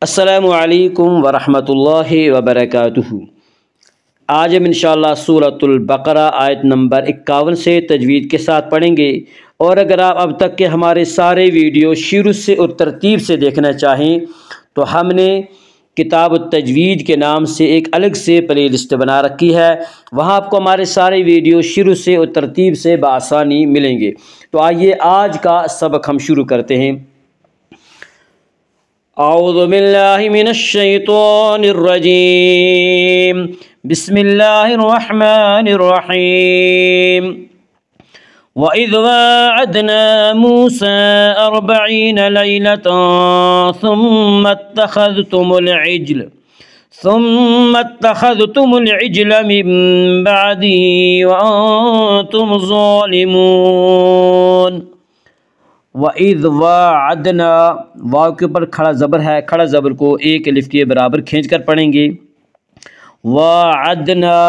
السلام علیکم ورحمۃ اللہ وبرکاتہ۔ آج ہم انشاءاللہ سورۃ البقرہ آیت نمبر 51 سے تجوید کے ساتھ پڑھیں گے، اور اگر آپ اب تک کے ہمارے سارے ویڈیو شروع سے اور ترتیب سے دیکھنا چاہیں تو ہم نے کتاب التجوید کے نام سے ایک الگ سے پلے لسٹ بنا رکھی ہے، وہاں آپ کو ہمارے سارے ویڈیو شروع سے اور ترتیب سے بآسانی ملیں گے۔ تو آئیے آج کا سبق ہم شروع کرتے ہیں۔ اعوذ باللہ من الشیطان الرجیم، بسم اللہ الرحمن الرحیم۔ وَإِذْ وَاعَدْنَا مُوسَىٰ 40 لَيْلَةً ثُمَّ اتَّخَذْتُمُ الْعِجْلَ مِن بَعْدِهِ وَأَنْتُمْ ظَالِمُونَ۔ وَإِذْ وَاعَدْنَا، واو کے اوپر کھڑا زبر ہے، کھڑا زبر کو ایک الف کے برابر کھینچ کر پڑھیں گے۔ وَاعَدْنَا،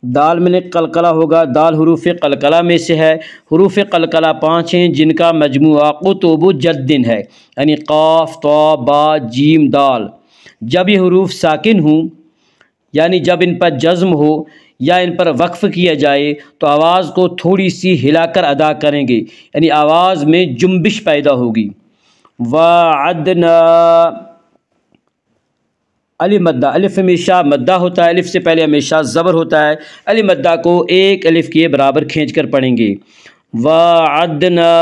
دال میں قلقلہ ہوگا، دال حروف قلقلہ میں سے ہے۔ حروف قلقلہ 5 ہیں جن کا مجموعہ قطب جد ہے، یعنی قاف، طا، با، جیم، دال۔ جب یہ حروف ساکن ہوں، یعنی جب ان پر جزم ہو یا ان پر وقف کیا جائے تو آواز کو تھوڑی سی ہلا کر ادا کریں گے، یعنی آواز میں جنبش پیدا ہوگی۔ وَعَدْنَا، الف مدہ، الف ہمیشہ مدہ ہوتا ہے، الف سے پہلے ہمیشہ زبر ہوتا ہے، الف مدہ کو ایک الف کے برابر کھینچ کر پڑھیں گے۔ وَعَدْنَا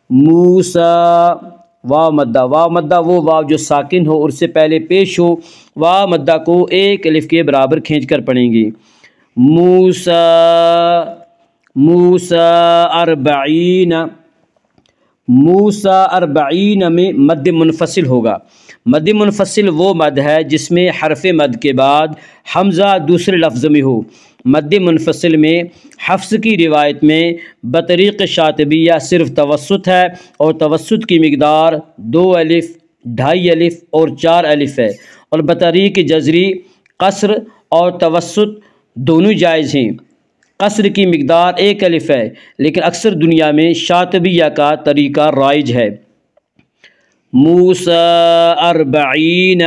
مُوسَىٰ، واو مدہ، واو مدہ وہ واو جو ساکن ہو اور اس سے پہلے پیش ہو، واو مدہ کو ایک الف کے برابر کھینچ کر پڑھیں گے۔ موسیٰ، موسیٰ 40، موسیٰ 40 میں مد منفصل ہوگا۔ مد منفصل وہ مد ہے جس میں حرف مد کے بعد حمزہ دوسرے لفظ میں ہو۔ مد منفصل میں حفص کی روایت میں بطریق شاطبیہ صرف توسط ہے، اور توسط کی مقدار 2 الف، 2.5 الف اور 4 الف ہے، اور بطریق جزری قصر اور توسط دونوں جائز ہیں۔ قصر کی مقدار 1 الف ہے، لیکن اکثر دنیا میں شاطبیہ کا طریقہ رائج ہے۔ موسیٰ 40،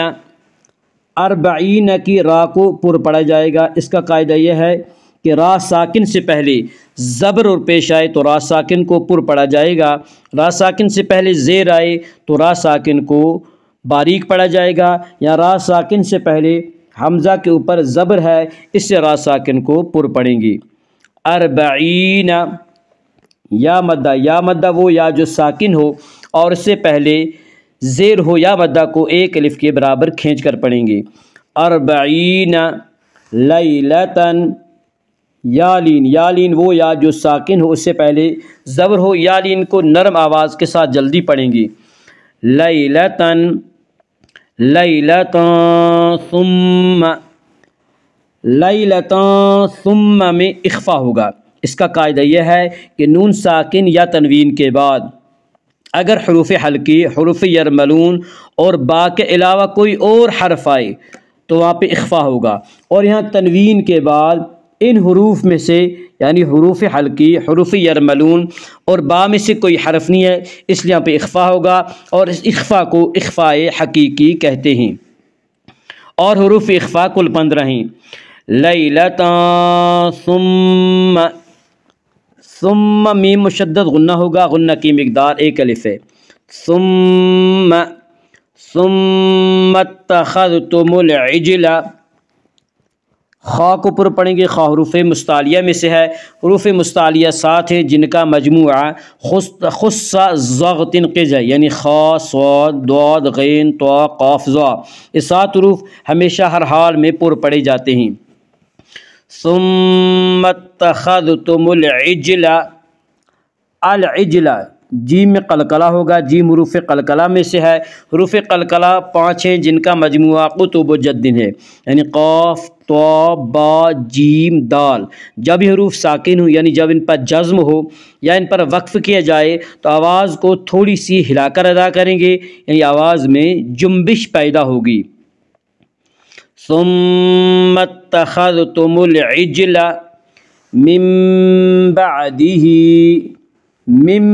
40 کی را کو پر پڑھا جائے گا۔ اس کا قاعدہ یہ ہے کہ را ساکن سے پہلے زبر اور پیش آئے تو را ساکن کو پر پڑھا جائے گا، را ساکن سے پہلے زیر آئے تو را ساکن کو باریک پڑھا جائے گا، یا را ساکن سے پہلے حمزہ کے اوپر زبر ہے، اس سے را ساکن کو پر پڑھیں گی۔ 40، یا مدہ، یا مدہ وہ یا جو ساکن ہو اور اس سے پہلے زیر ہو، یا مدہ کو ایک الف کے برابر کھینچ کر پڑھیں گے۔ 40 لیلتن، یا لین، یا لین وہ یا جو ساکن ہو اس سے پہلے زبر ہو، یا لین کو نرم آواز کے ساتھ جلدی پڑھیں گے۔ لیلتن، لیلتن ثم، لیلتن ثم میں اخفا ہوگا۔ اس کا قاعدہ یہ ہے کہ نون ساکن یا تنوین کے بعد اگر حروف حلقی، حروف یرملون اور با کے علاوہ کوئی اور حرف آئے تو وہاں پہ اخفا ہوگا، اور یہاں تنوین کے بعد ان حروف میں سے یعنی حروف حلقی، حروف یرملون اور با میں سے کوئی حرف نہیں ہے، اس لیے یہاں پہ اخفا ہوگا، اور اس اخفا کو اخفاء حقیقی کہتے ہیں۔ اور حروف اخفا کل 15 ہیں۔ لیلتان ثم، ثم میم مشدد غنہ ہوگا، غنہ کی مقدار 1 الف ہے۔ ثم، ثم اتخذتم العجل، خا کو پر پڑھیں گے، خا حروف مستعلیہ میں سے ہے۔ حروف مستعلیہ 7 ہیں جن کا مجموعہ خص ضغط قز ہے، یعنی خا، صاد، ضاد، غین، طا، قاف، ظا۔ یہ 7 حروف ہمیشہ ہر حال میں پر پڑھے جاتے ہیں۔ ثم اتخذتم العجل، العجل جیم میں قلقلہ ہوگا، جیم حروف قلقلہ میں سے ہے۔ حروف قلقلہ 5 ہیں جن کا مجموعہ قطب جد ہے، یعنی قاف، طا، با، جیم، دال۔ جب یہ حروف ساکن ہوں، یعنی جب ان پر جزم ہو یا ان پر وقف کیا جائے تو آواز کو تھوڑی سی ہلا کر ادا کریں گے، یعنی آواز میں جنبش پیدا ہوگی۔ ثم اتخذتم العجل من بعده، من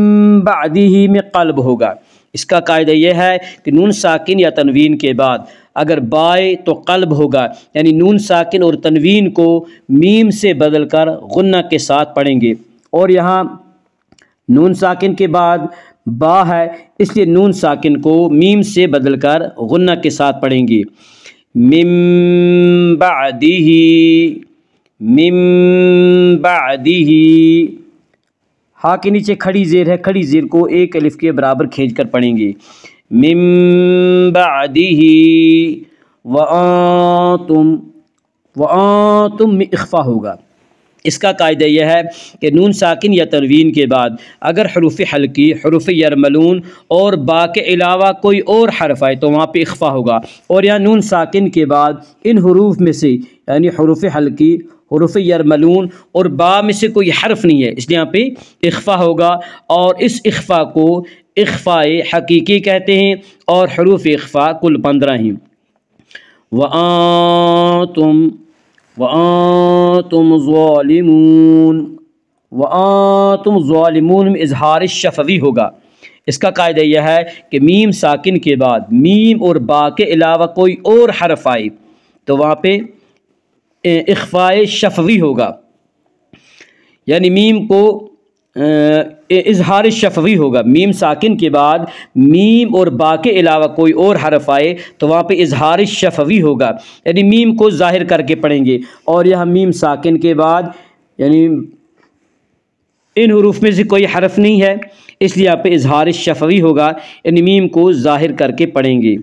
بعده میں قلب ہوگا، اس کا قاعدہ یہ ہے کہ نون ساکن یا تنوین کے بعد اگر بائے تو قلب ہوگا، یعنی نون ساکن اور تنوین کو میم سے بدل کر غنہ کے ساتھ پڑھیں گے، اور یہاں نون ساکن کے بعد با ہے اس لیے نون ساکن کو میم سے بدل کر غنہ کے ساتھ پڑھیں گے۔ من بعدہ، من بعدہ، ہا کے نیچے کھڑی زیر ہے، کھڑی زیر کو ایک الف کے برابر کھینچ کر پڑھیں گے۔ من بعدہ وانتم، وانتم میں اخفا ہوگا۔ اس کا قاعدہ یہ ہے کہ نون ساکن یا تنوین کے بعد اگر حروف حلقی، حروف یرملون اور با کے علاوہ کوئی اور حرف آئے تو وہاں پہ اخفا ہوگا، اور یا نون ساکن کے بعد ان حروف میں سے یعنی حروف حلقی، حروف یرملون اور با میں سے کوئی حرف نہیں ہے، اس لیے یہاں پہ اخفا ہوگا، اور اس اخفا کو اخفائے حقیقی کہتے ہیں، اور حروف اخفا کل 15 ہیں۔ وَأَنْتُمْ، وَأَنْتُمْ ظَالِمُونَ، وَأَنْتُمْ ظَالِمُونَ میں اظہار شفوی ہوگا۔ اس کا قاعدہ یہ ہے کہ میم ساکن کے بعد میم اور با کے علاوہ کوئی اور حرف آئے تو وہاں پہ اخفائے شفوی ہوگا، یعنی میم کو اظہار شفوی ہوگا۔ میم ساکن کے بعد میم اور با کے علاوہ کوئی اور حرف آئے تو وہاں پہ اظہار شفوی ہوگا، یعنی میم کو ظاہر کر کے پڑھیں گے، اور یہاں میم ساکن کے بعد یعنی ان حروف میں سے کوئی حرف نہیں ہے اس لیے یہاں پہ اظہار شفوی ہوگا، یعنی میم کو ظاہر کر کے پڑھیں گے۔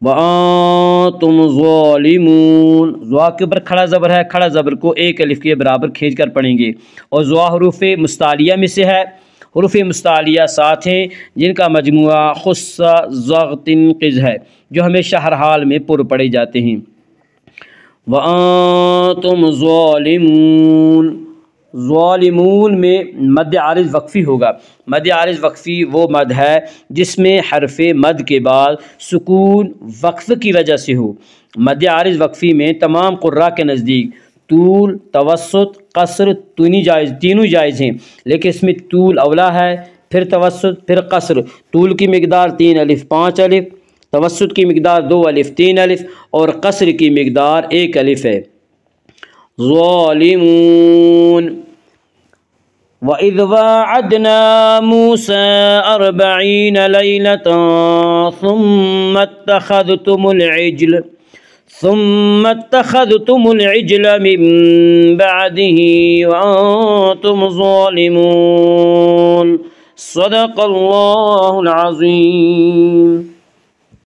وَأَنْتُمْ ظَالِمُونَ، ضا کے اوپر کھڑا زبر ہے، کھڑا زبر کو ایک الف کے برابر کھینچ کر پڑھیں گے، اور ضا حروف مستعلیہ میں سے ہے۔ حروف مستعلیہ 7 ہیں جن کا مجموعہ خص ضغط قز ہے جو ہمیشہ ہر حال میں پر پڑے جاتے ہیں۔ وَأَنْتُمْ ظَالِمُونَ، ظالمون میں مد عارض وقفی ہوگا۔ مد عارض وقفی وہ مد ہے جس میں حرف مد کے بعد سکون وقف کی وجہ سے ہو۔ مد عارض وقفی میں تمام قراء کے نزدیک طول، توسط، قصر تینوں جائز ہیں، لیکن اس میں طول اولا ہے، پھر توسط، پھر قصر۔ طول کی مقدار 3 الف 5 الف، توسط کی مقدار 2 الف 3 الف، اور قصر کی مقدار 1 الف ہے۔ ظالمون، وَإِذْ وَاعَدْنَا مُوسَىٰ 40 لَيْلَةً ثُمَّ اتَّخَذْتُمُ الْعِجْلَ مِن بَعْدِهِ وَأَنْتُمْ ظَالِمُونَ۔ صدق اللہ العظیم۔